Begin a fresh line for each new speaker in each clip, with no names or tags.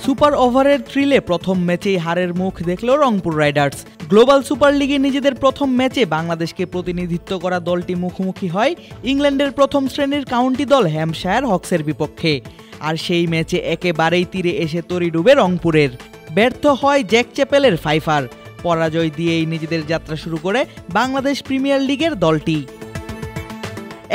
Super ওভারের থ্রিলে প্রথম ম্যাচেই হারের মুখ দেখল রংপুর রাইডার্স। গ্লোবাল সুপার লিগে নিজেদের প্রথম ম্যাচে বাংলাদেশকে প্রতিনিধিত্ব করা দলটি মুখোমুখি হয় ইংল্যান্ডের প্রথম শ্রেণীর কাউন্টি দল হ্যাম্পশায়ার হকসের বিপক্ষে। আর সেই ম্যাচে একেবারেই তীরে এসে তরি ডুবে রংপুরের। ব্যর্থ হয় জ্যাক চ্যাপেলের ফাইফার। পরাজয় দিয়েই নিজেদের যাত্রা শুরু করে বাংলাদেশ প্রিমিয়ার লিগের দলটি।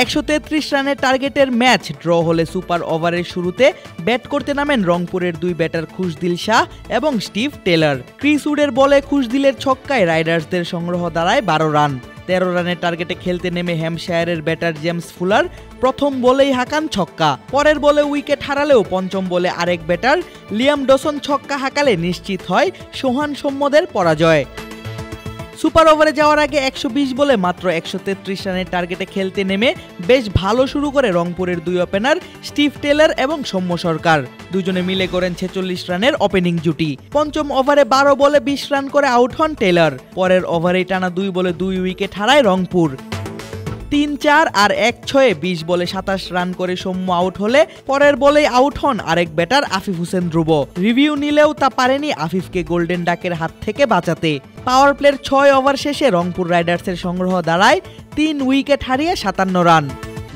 133 রানের টার্গেটের ম্যাচ ড্র হলে সুপার ওভারের শুরুতে ব্যাট করতে নামেন রংপুরের দুই ব্যাটার খুশদিল শাহ এবং স্টিভ টেলর। ক্রিস উডের বলে খুশদিলের ছক্কায় রাইডার্সদের সংগ্রহ দাঁড়ায় 12 রান। 13 রানের টার্গেটে খেলতে নেমে হ্যাম্পশায়ারের ব্যাটার জেমস ফুলার প্রথম বলেই হাঁকান ছক্কা। পরের বলে উইকেট হারালেও পঞ্চম বলে আরেক ব্যাটার লিয়াম ডসন ছক্কা হাঁকালে নিশ্চিত হয় সোহান সম্মদের পরাজয়। সুপার ওভারে যাওয়ার আগে 120 বলে মাত্র 133 রানের টার্গেটে খেলতে নেমে বেশ ভালো শুরু করে রংপুরের দুই ওপেনার স্টিভ টেলর এবং সৌম্য সরকার। দুজনে মিলে করেন 46 রানের ওপেনিং জুটি। পঞ্চম ওভারে 12 বলে 20 রান করে আউট হন টেলর। পরের ওভারেই টানা 2 বলে 2 উইকেট হারায় রংপুর। 3-4 আর 1-6 20 বলে 27 রান করে সৌম্য আউট হলে পরের বলেই আউট হন আরেক ব্যাটার আফিফ হোসেন ধ্রুব। রিভিউ নিলেও তা পারেনি আফিফকে গোল্ডেন ডাকের হাত থেকে বাঁচাতে। পাওয়ার প্লের 6 ওভার শেষে রংপুর রাইডার্সের সংগ্রহ দাঁড়ায় 3 উইকেট হারিয়ে 57 রান।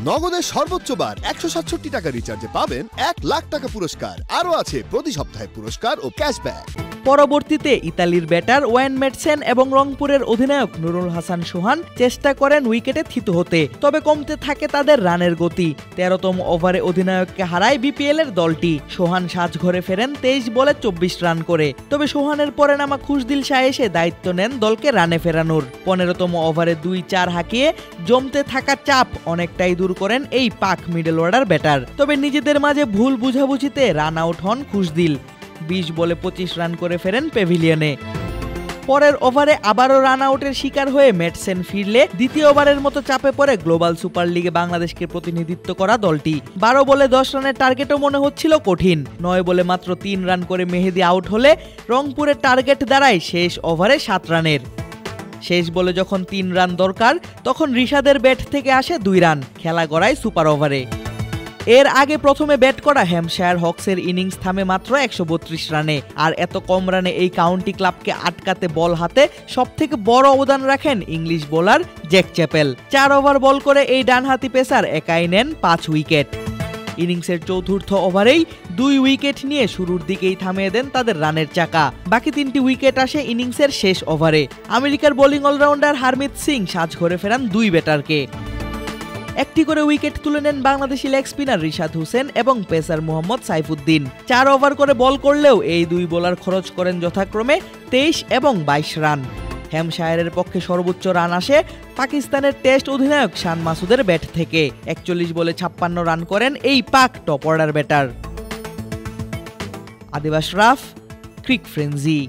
নগদের সর্বোচ্চ বার 167 টাকা রিচার্জে পাবেন 1 লাখ টাকা পুরস্কার। আরও আছে প্রতি সপ্তাহে পুরস্কার ও ক্যাশব্যাক।
পরবর্তীতে ইতালির ব্যাটার ওয়েন মেডসেন এবং রংপুরের অধিনায়ক নুরুল হাসান সোহান চেষ্টা করেন উইকেটে থিতু হতে, তবে কমতে থাকে তাদের রানের গতি। 13তম ওভারে অধিনায়ককে হারায় বিপিএল এর দলটি। সোহান সাজঘরে ফেরেন 23 বলে 24 রান করে, তবে সোহানের পরে নামা খুশদিল শাহ এসে দায়িত্ব নেন দলকে রানে ফেরানোর। 15তম ওভারে 2-4 হাঁকিয়ে জমতে থাকা চাপ অনেকটাই দূর করেন এই পাক মিডল অর্ডার ব্যাটার, তবে নিজেদের মাঝে ভুল বুঝাবুঝিতে রান আউট হন খুশদিল। 20 বলে 25 রান করে ফেরেন প্যাভিলিয়নে। পরের ওভারে আবারও রান আউটের শিকার হয়ে মেডসেন ফিরলে দ্বিতীয় ওভারের মতো চাপে পড়ে গ্লোবাল সুপার লিগে বাংলাদেশকে প্রতিনিধিত্ব করা দলটি। 12 বলে 10 রানের টার্গেটও মনে হচ্ছিল কঠিন। 9 বলে মাত্র 3 রান করে মেহেদি আউট হলে রংপুরের টার্গেট দাঁড়ায় শেষ ওভারে 7 রানের। শেষ বলে যখন 3 রান দরকার তখন রিশাদের ব্যাট থেকে আসে 2 রান। খেলা গড়ায় সুপার ওভারে। এর আগে প্রথমে ব্যাট করা হ্যাম্পশায়ার হকসের ইনিংস থামে মাত্র 132 রানে। আর এত কম রানে এই কাউন্টি ক্লাবকে আটকাতে বল হাতে সবথেকে বড় অবদান রাখেন English bowler Jack Chappell. 4 over ball করে এই ডানহাতি পেসার একাই নেন 5 উইকেট। ইনিংসের চতুর্থ ওভারেই 2 উইকেট নিয়ে শুরুর দিকেই থামিয়ে দেন তাদের রানের চাকা। বাকি 3টি উইকেট আসে ইনিংসের শেষ ওভারে। আমেরিকার বোলিং অলরাউন্ডার হারমিত সিং সাজঘরে ফেরান 2 ব্যাটারকে। একটি করে উইকেট তুলে নেন বাংলাদেশি লেগ স্পিনার রিশাদ হোসেন এবং পেসার মোহাম্মদ সাইফুদ্দিন। 4 ওভার করে বল করলেও এই 2 বোলার খরচ করেন যথাক্রমে 23 এবং 22 রান। হ্যাম্পশায়ারের পক্ষে সর্বোচ্চ রান আসে পাকিস্তানের টেস্ট অধিনায়ক শান মাসুদের ব্যাট থেকে। 41 বলে 56 রান করেন এই Pak top order batter. Adib Ashraf, Cric frenzy.